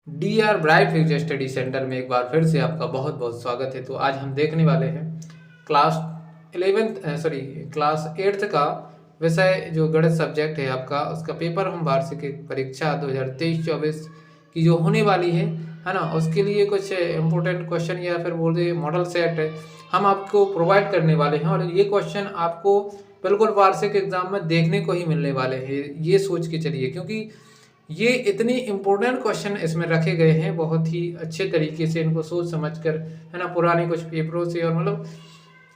DR bright future study centre में एक बार फिर से आपका बहुत बहुत स्वागत है। तो आज हम देखने वाले हैं क्लास 8th का विषय जो गणित सब्जेक्ट है आपका, उसका पेपर हम वार्षिक परीक्षा 2023-24 की जो होने वाली है ना, उसके लिए कुछ इम्पोर्टेंट क्वेश्चन या फिर बोल दे मॉडल सेट हम आपको प्रोवाइड करने वाले हैं। और ये क्वेश्चन आपको बिल्कुल वार्षिक एग्जाम में देखने को ही मिलने वाले हैं, ये सोच के चलिए, क्योंकि ये इतने इम्पोर्टेंट क्वेश्चन इसमें रखे गए हैं, बहुत ही अच्छे तरीके से इनको सोच समझकर, है ना, पुराने कुछ पेपरों से और मतलब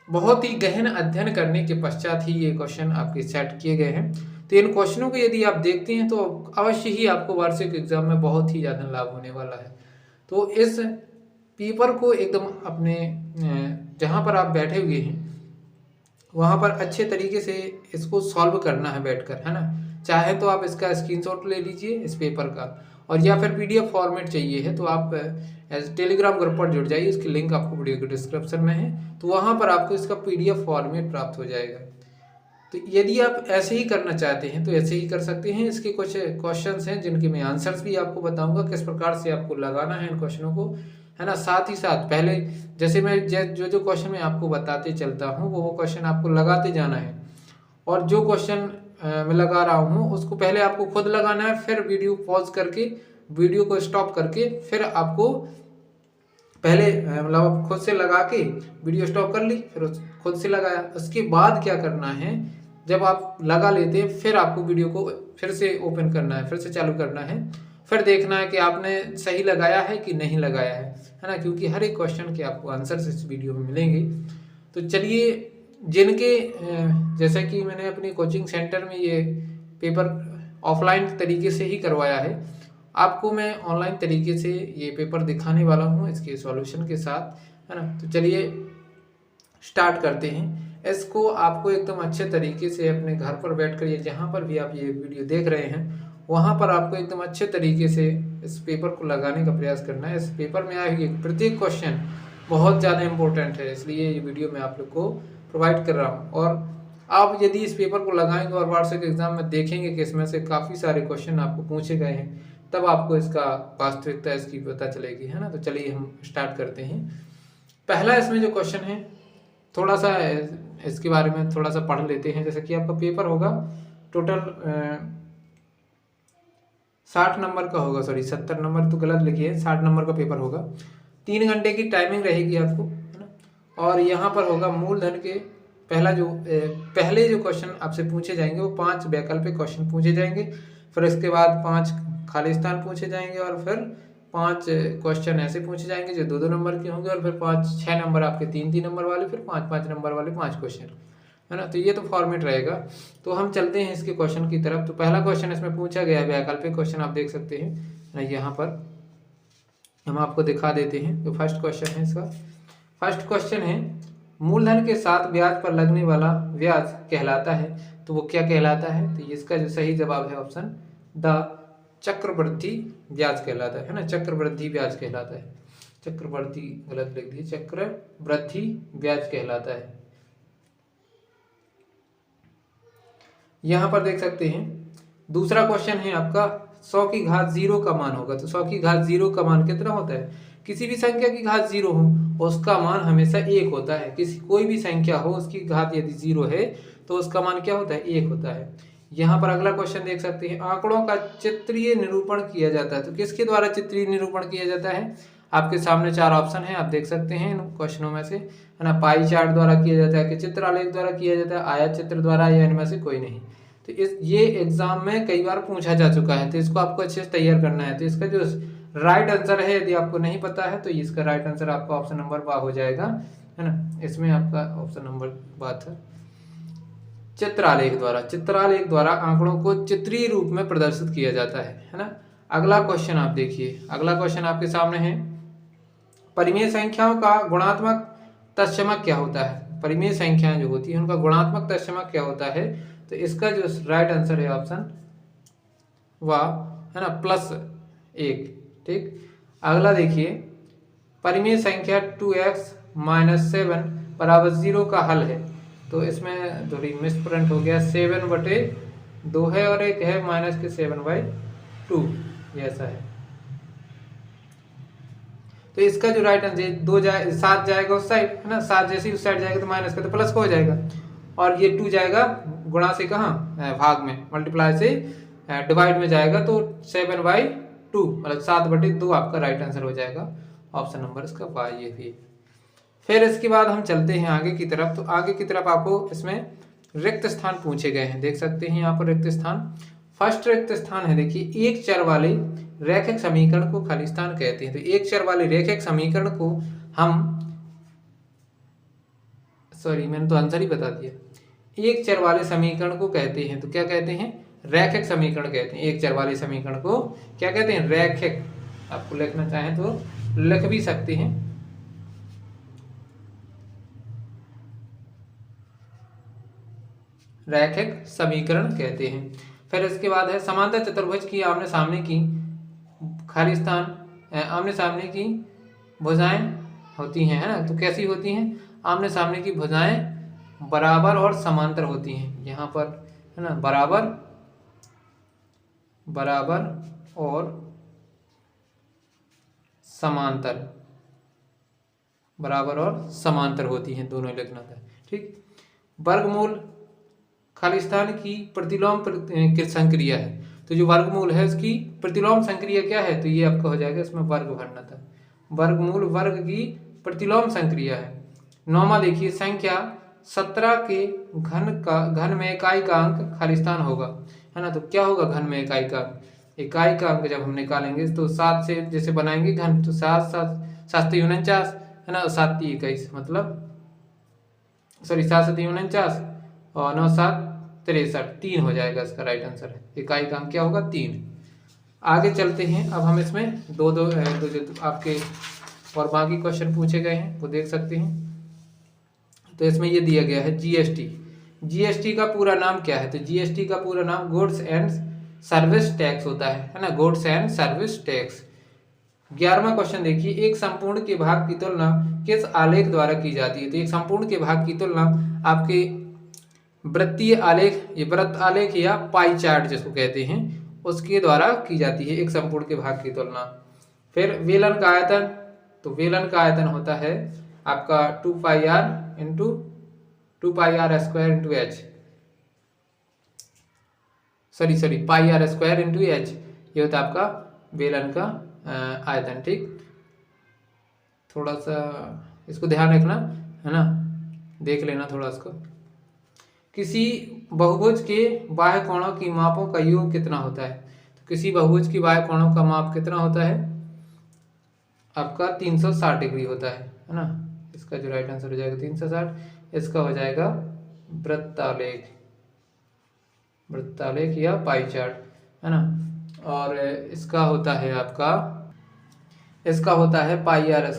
बहुत ही गहन अध्ययन करने के पश्चात ही ये क्वेश्चन आपके सेट किए गए हैं। तो इन क्वेश्चनों को यदि आप देखते हैं तो अवश्य ही आपको वार्षिक एग्जाम में बहुत ही ज़्यादा लाभ होने वाला है। तो इस पेपर को एकदम अपने जहाँ पर आप बैठे हुए हैं वहाँ पर अच्छे तरीके से इसको सॉल्व करना है बैठकर, है ना। चाहे तो आप इसका स्क्रीनशॉट ले लीजिए इस पेपर का, और या फिर पीडीएफ फॉर्मेट चाहिए है तो आप टेलीग्राम ग्रुप पर जुड़ जाइए, उसकी लिंक आपको वीडियो के डिस्क्रिप्शन में है, तो वहाँ पर आपको इसका पीडीएफ फॉर्मेट प्राप्त हो जाएगा। तो यदि आप ऐसे ही करना चाहते हैं तो ऐसे ही कर सकते हैं। इसके कुछ क्वेश्चंस हैं जिनके मैं आंसर्स भी आपको बताऊंगा, किस प्रकार से आपको लगाना है इन क्वेश्चनों को, है ना। साथ ही साथ पहले जैसे मैं जो जो क्वेश्चन मैं आपको बताते चलता हूँ वो क्वेश्चन आपको लगाते जाना है, और जो क्वेश्चन मैं लगा रहा हूँ उसको पहले आपको खुद लगाना है, फिर वीडियो पॉज करके वीडियो को स्टॉप करके फिर आपको पहले मतलब आप खुद से लगा के वीडियो स्टॉप कर ली, फिर खुद से लगाया। उसके बाद क्या करना है, जब आप लगा लेते हैं फिर आपको वीडियो को फिर से ओपन करना है, फिर से चालू करना है, फिर देखना है कि आपने सही लगाया है कि नहीं लगाया है ना, क्योंकि हर एक क्वेश्चन के आपको आंसर्स इस वीडियो में मिलेंगे। तो चलिए, जिनके जैसा कि मैंने अपनी कोचिंग सेंटर में ये पेपर ऑफलाइन तरीके से ही करवाया है, आपको मैं ऑनलाइन तरीके से ये पेपर दिखाने वाला हूँ इसके सॉल्यूशन के साथ, है ना। तो चलिए स्टार्ट करते हैं। इसको आपको एकदम अच्छे तरीके से अपने घर पर बैठकर या जहाँ पर भी आप ये वीडियो देख रहे हैं वहाँ पर आपको एकदम अच्छे तरीके से इस पेपर को लगाने का प्रयास करना है। इस पेपर में आए हुए प्रत्येक क्वेश्चन बहुत ज़्यादा इंपॉर्टेंट है, इसलिए ये वीडियो मैं आप लोग को प्रोवाइड कर रहा हूँ। और आप यदि इस पेपर को लगाएंगे और वार्षिक एग्जाम में देखेंगे कि इसमें से काफ़ी सारे क्वेश्चन आपको पूछे गए हैं, तब आपको इसका वास्तविकता इसकी पता चलेगी, है ना। तो चलिए हम स्टार्ट करते हैं। पहला इसमें जो क्वेश्चन है, थोड़ा सा इसके बारे में थोड़ा सा पढ़ लेते हैं। जैसे कि आपका पेपर होगा टोटल 60 नंबर का होगा, सॉरी 70 नंबर तो गलत लिखिए, 60 नंबर का पेपर होगा। 3 घंटे की टाइमिंग रहेगी आपको, है ना। और यहाँ पर होगा मूलधन के पहले जो क्वेश्चन आपसे पूछे जाएंगे वो 5 वैकल्पिक क्वेश्चन पूछे जाएंगे, फिर इसके बाद 5 खाली स्थान पूछे जाएंगे, और फिर 5 क्वेश्चन ऐसे पूछे जाएंगे जो 2-2 नंबर के होंगे, और फिर 6 नंबर आपके 3-3 नंबर वाले, फिर 5-5 नंबर वाले 5 क्वेश्चन, है ना। तो ये तो फॉर्मेट रहेगा। तो हम चलते हैं इसके क्वेश्चन की तरफ। तो पहला क्वेश्चन इसमें पूछा गया है वैकल्पिक क्वेश्चन, आप देख सकते हैं यहाँ पर हम आपको दिखा देते हैं। तो फर्स्ट क्वेश्चन है इसका, फर्स्ट क्वेश्चन है मूलधन के साथ ब्याज पर लगने वाला ब्याज कहलाता है, तो वो क्या कहलाता है। तो इसका जो सही जवाब है ऑप्शन द चक्रवृद्धि ब्याज कहलाता है ना, चक्रवृद्धि ब्याज कहलाता है। चक्रवृद्धि गलत लिख दी, चक्रवृद्धि ब्याज कहलाता है। यहाँ पर देख सकते हैं दूसरा क्वेश्चन है आपका 100 की घात 0 का मान होगा। तो 100 की घात 0 का मान कितना होता है, किसी भी संख्या की घात 0 हो उसका मान हमेशा 1 होता है। कोई भी संख्या हो उसकी घात यदि 0 है तो उसका मान क्या होता है, 1 होता है। यहाँ पर अगला क्वेश्चन देख सकते हैं, आंकड़ों का चित्रीय निरूपण किया जाता है। तो किसके द्वारा चित्रीय निरूपण किया जाता है, आपके सामने 4 ऑप्शन है, आप देख सकते हैं इन क्वेश्चनों में से, है ना। पाई चार्ट द्वारा किया जाता है, कि चित्रालेख द्वारा किया जाता है, आयत चित्र द्वारा, या इनमें से कोई नहीं। तो ये एग्जाम में कई बार पूछा जा चुका है, तो इसको आपको अच्छे से तैयार करना है। तो इसका जो राइट आंसर है, यदि आपको नहीं पता है तो इसका राइट आंसर आपका ऑप्शन नंबर 12 हो जाएगा, है ना। इसमें आपका ऑप्शन नंबर 12 है, चित्रालेख द्वारा आंकड़ों को चित्रीय रूप में प्रदर्शित किया जाता है ना। अगला क्वेश्चन आप देखिए, अगला क्वेश्चन आपके सामने है, परिमेय संख्याओं का गुणात्मक तत्समक क्या होता है। परिमेय संख्याएं जो होती है उनका गुणात्मक तत्समक क्या होता है। तो इसका जो राइट आंसर है ऑप्शन वाह, है ना, +1। ठीक, अगला देखिए, परिमेय संख्या 2x - 7 = 0 का हल है। तो इसमें थोड़ी मिसप्रिंट हो गया, 7/2 है और एक है -7/2, ये ऐसा है। तो इसका जो राइट आंसर 7 जाएगा उस साइड, है ना, 7 जैसे ही उस साइड जाएगा तो माइनस का तो प्लस का हो जाएगा, और ये 2 जाएगा गुणा से कहाँ, भाग में, मल्टीप्लाई से डिवाइड में जाएगा, तो 7/2 मतलब 7/2 आपका राइट आंसर हो जाएगा। ऑप्शन नंबर इसका वाई ये भी। फिर इसके बाद हम चलते हैं आगे की तरफ। तो आगे की तरफ आपको इसमें रिक्त स्थान पूछे गए हैं, देख सकते हैं यहाँ पर रिक्त स्थान। फर्स्ट रिक्त स्थान है, देखिए, एक चर वाले रैखिक समीकरण को खाली स्थान कहते हैं। तो एक चर वाले रैखिक समीकरण को हम, सॉरी मैंने तो आंसर ही बता दिया, एक चर वाले समीकरण को कहते हैं, तो क्या कहते हैं, रैखिक समीकरण कहते हैं। एक चर वाले समीकरण को क्या कहते हैं, रैखिक। आपको लिखना चाहें तो लिख भी सकते हैं, रैखिक समीकरण कहते हैं। फिर इसके बाद है समांतर चतुर्भुज की आमने सामने की खाली स्थान, आमने सामने की भुजाएं होती हैं, है ना, तो कैसी होती हैं, आमने सामने की भुजाएं बराबर और समांतर होती हैं, यहाँ पर, है ना, बराबर और समांतर, बराबर और समांतर होती हैं, दोनों लिखना था, ठीक। वर्गमूल खाली स्थान की प्रतिलोम संक्रिया है, तो जो वर्गमूल है उसकी प्रतिलोम संक्रिया क्या है, तो ये आपका हो जाएगा, इसमें वर्ग भरना था। वर्गमूल वर्ग की प्रतिलोम संक्रिया है। नौमा देखिए, संख्या 17 के घन में इकाई का अंक खाली स्थान होगा, है ना, तो क्या होगा घन में इकाई का अंक जब हम निकालेंगे तो 7 से जैसे बनाएंगे घन, तो 7 49, है ना, 7 21, मतलब सॉरी 7 49 और 9 7 63, 3 हो जाएगा इसका राइट आंसर। इकाई का अंक क्या होगा, 3। आगे चलते हैं, अब हम इसमें दो जो आपके और बाकी क्वेश्चन पूछे गए हैं वो देख सकते हैं। तो इसमें ये दिया गया है जीएसटी का पूरा नाम क्या है, तो जीएसटी का पूरा नाम गुड्स एंड सर्विस टैक्स होता है ना, गुड्स एंड सर्विस टैक्स। 11वां क्वेश्चन देखिए, एक संपूर्ण के भाग की तुलना किस आलेख द्वारा की जाती है, तो एक संपूर्ण के भाग की तुलना आपके वृत्तीय आलेख, ये वृत्त आलेख या पाई चार्ट जिसको कहते हैं, उसके द्वारा की जाती है एक संपूर्ण के भाग की तुलना। फिर वेलन का आयतन, तो वेलन का आयतन होता है आपका 2πr square into H, sorry πr square into H, ये होता है आपका वेलन का आयतन, ठीक। थोड़ा सा इसको ध्यान रखना, है ना, देख लेना थोड़ा इसको। किसी बहुभुज के बाह्य कोणों की मापों का योग कितना होता है, तो किसी बहुभुज की बाह्य कोणों का माप कितना होता है आपका 360 डिग्री होता है ना, इसका जो राइट आंसर हो जाएगा 360, इसका हो जाएगा वृत्तालेख या पाई चार्ट, है ना, और इसका होता है आपका, इसका होता है πr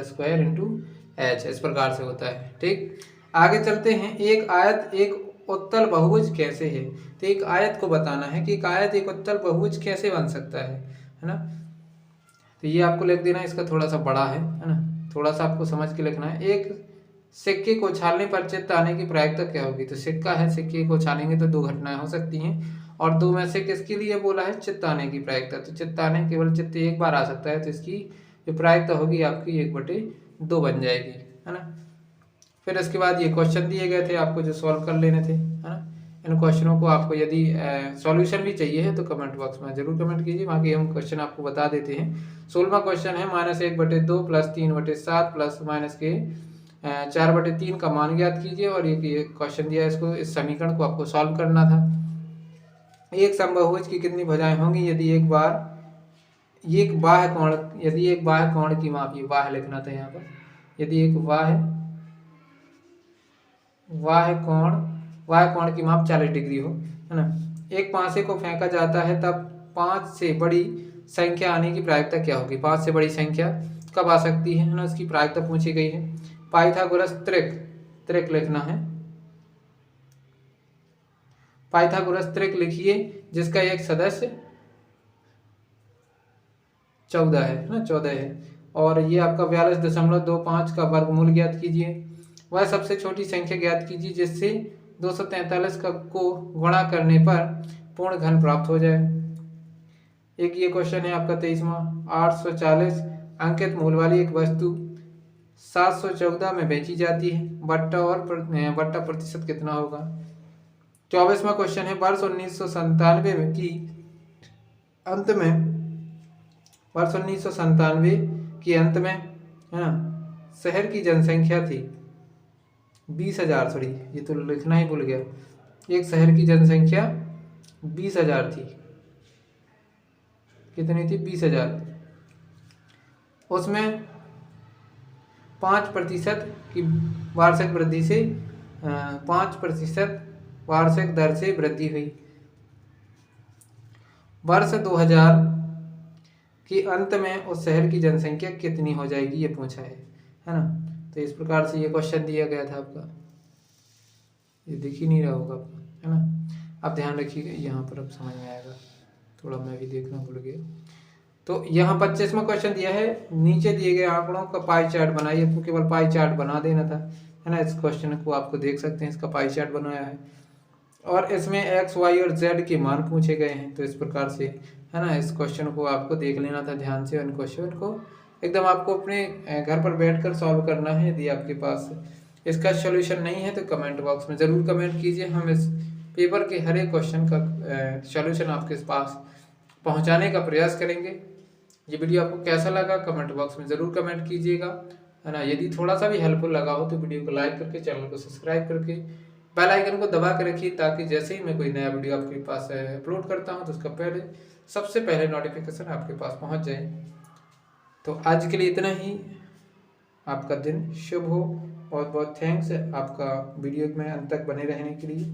स्क्वायर इंटू एच, इस प्रकार से होता है, ठीक। आगे चलते हैं, एक आयत एक उत्तल बहुभुज कैसे है, तो एक आयत को बताना है कि एक आयत एक उत्तल बहुभुज कैसे बन सकता है ना, तो ये आपको लिख देना, इसका थोड़ा सा बड़ा है ना, थोड़ा सा आपको समझ के लिखना है। एक सिक्के को उछालने पर चित्त आने की प्रायिकता क्या होगी, तो सिक्का है, सिक्के को उछालेंगे तो 2 घटनाएं हो सकती हैं, और 2 में से किसके लिए बोला है, चित्त आने की प्रायिकता, तो चित्त आने केवल चित्त एक बार आ सकता है, तो इसकी जो प्रायिकता होगी आपकी 1/2 बन जाएगी, है ना। फिर इसके बाद ये क्वेश्चन दिए गए थे आपको जो सॉल्व कर लेने थे, है ना। इन क्वेश्चनों को आपको यदि सॉल्यूशन भी चाहिए है तो कमेंट बॉक्स में जरूर कमेंट कीजिए, बाकी हम क्वेश्चन आपको बता देते हैं। 16वां क्वेश्चन है, -1/2 + 3/7 प्लस माइनस के 4/3 का मान ज्ञात कीजिए, और ये क्वेश्चन दिया है, इसको इस समीकरण को आपको सॉल्व करना था। एक समबाहुभुज की कितनी भुजाएं होंगी यदि एक बाह्य कोण की माप, ये बाह्य लिखना था यहाँ पर, यदि एक बाह्य कोण की माप 40 डिग्री हो, है ना। एक पांसे को फेंका जाता है तब 5 से बड़ी संख्या आने की प्रायिकता क्या होगी, 5 से बड़ी संख्या कब आ सकती है ना, उसकी प्रायिकता पूछी गई है। पाइथागोरस त्रिक लिखना है, पाइथागोरस त्रिक लिखिए जिसका एक सदस्य 14 है ना, 14 है, और ये आपका 42.25 का वर्गमूल ज्ञात कीजिए। वह सबसे छोटी संख्या ज्ञात कीजिए जिससे 243 को गुणा करने पर पूर्ण घन प्राप्त हो जाए। एक ये क्वेश्चन है आपका 23वां, 840 अंकित मूल्य वाली एक वस्तु 714 में बेची जाती है, बट्टा प्रतिशत कितना होगा। 24वां क्वेश्चन है वर्ष 1997 में की अंत में वर्ष 1997 के अंत में, है ना, शहर की जनसंख्या थी 20,000, सॉरी ये तो लिखना ही भूल गया। एक शहर की जनसंख्या 20,000 थी। कितनी थी? 20,000। उसमें 5% की वार्षिक वृद्धि से 5% वार्षिक दर से वृद्धि हुई। वर्ष 2000 के अंत में उस शहर की जनसंख्या कितनी हो जाएगी, ये पूछा है ना। तो इस प्रकार से ये क्वेश्चन दिया गया था आपका, ये दिख ही नहीं रहा होगा आपका, है ना। आप ध्यान रखिएगा, यहाँ पर अब समझ में आएगा। थोड़ा मैं भी देखना भूल गया। तो यहाँ 25वां क्वेश्चन दिया है, नीचे दिए गए आंकड़ों का पाई चार्ट बनाइए। आपको केवल पाई चार्ट बना देना था, है ना। इस क्वेश्चन को आपको देख सकते हैं, इसका पाई चार्ट बनाया है और इसमें एक्स, वाई और जेड के मान पूछे गए हैं। तो इस प्रकार से, है ना, इस क्वेश्चन को आपको देख लेना था ध्यान से। इन क्वेश्चन को एकदम आपको अपने घर पर बैठकर सॉल्व करना है। यदि आपके पास इसका सॉल्यूशन नहीं है तो कमेंट बॉक्स में ज़रूर कमेंट कीजिए। हम इस पेपर के हर एक क्वेश्चन का सॉल्यूशन आपके पास पहुंचाने का प्रयास करेंगे। ये वीडियो आपको कैसा लगा कमेंट बॉक्स में ज़रूर कमेंट कीजिएगा, है ना। यदि थोड़ा सा भी हेल्पफुल लगा हो तो वीडियो को लाइक करके, चैनल को सब्सक्राइब करके, बेल आइकन को दबा के रखिए, ताकि जैसे ही मैं कोई नया वीडियो आपके पास अपलोड करता हूं तो उसका सबसे पहले नोटिफिकेशन आपके पास पहुंच जाए। तो आज के लिए इतना ही। आपका दिन शुभ हो। बहुत बहुत थैंक्स आपका वीडियो में अंत तक बने रहने के लिए।